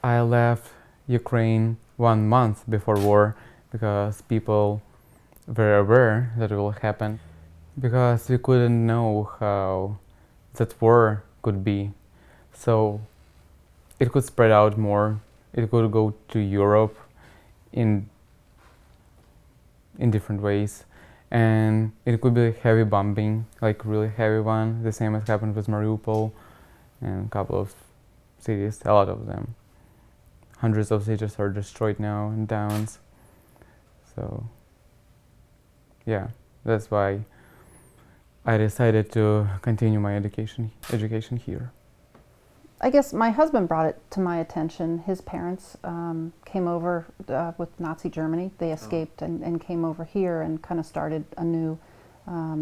I left Ukraine 1 month before war because people were aware that it will happen, because we couldn't know how that war could be. So it could spread out more. It could go to Europe in different ways, and it could be heavy bombing, like really heavy one, the same as happened with Mariupol and a couple of cities, a lot of them. Hundreds of cities are destroyed now and towns. So yeah, that's why I decided to continue my education here. I guess my husband brought it to my attention. His parents came over with Nazi Germany. They escaped and came over here and kind of started anew.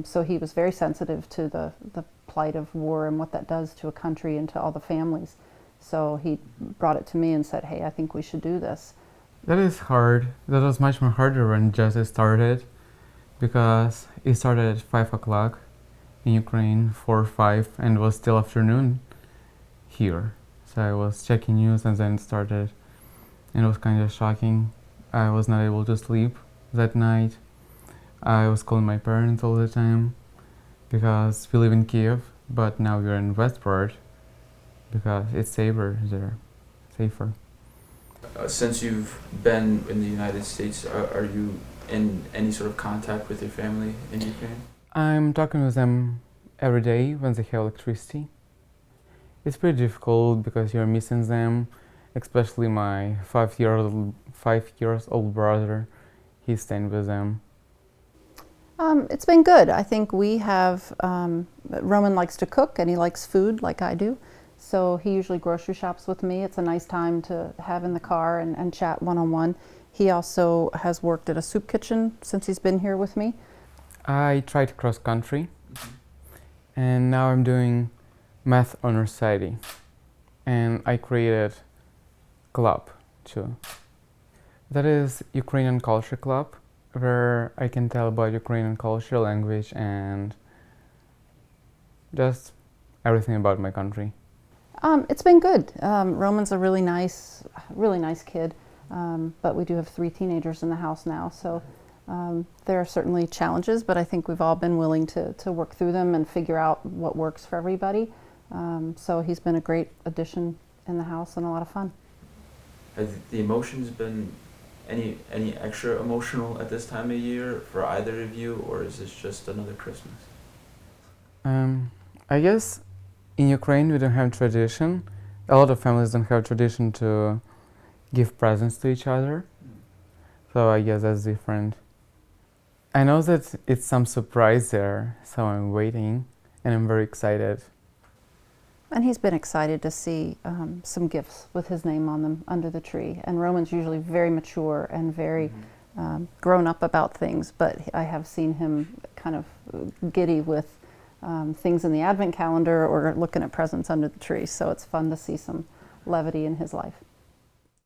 So he was very sensitive to the plight of war and what that does to a country and to all the families. So he brought it to me and said, hey, I think we should do this. That is hard. That was much more harder when just it started, because it started at 5 o'clock in Ukraine, 4 or 5, and it was still afternoon here. So I was checking news and then it started, and it was kind of shocking. I was not able to sleep that night. I was calling my parents all the time because we live in Kiev, but now we're in West part because it's safer there, safer. Since you've been in the United States, are you in any sort of contact with your family in Ukraine? I'm talking with them every day when they have electricity. It's pretty difficult because you're missing them, especially my 5 years old brother. He's staying with them. It's been good. I think we have, Roman likes to cook and he likes food like I do. So he usually grocery shops with me. It's a nice time to have in the car and chat one-on-one. He also has worked at a soup kitchen since he's been here with me. I tried cross country, and now I'm doing math honors study, and I created club too. That is Ukrainian culture club, where I can tell about Ukrainian culture, language, and just everything about my country. It's been good. Roman's a really nice kid, but we do have 3 teenagers in the house now, so there are certainly challenges, but I think we've all been willing to work through them and figure out what works for everybody. So he's been a great addition in the house and a lot of fun. Have the emotions been any extra emotional at this time of year for either of you, or is this just another Christmas? I guess in Ukraine we don't have tradition. A lot of families don't have tradition to give presents to each other. So I guess that's different. I know that it's some surprise there, so I'm waiting and I'm very excited. And he's been excited to see some gifts with his name on them under the tree. And Roman's usually very mature and very grown up about things, but I have seen him kind of giddy with things in the advent calendar or looking at presents under the tree. So it's fun to see some levity in his life.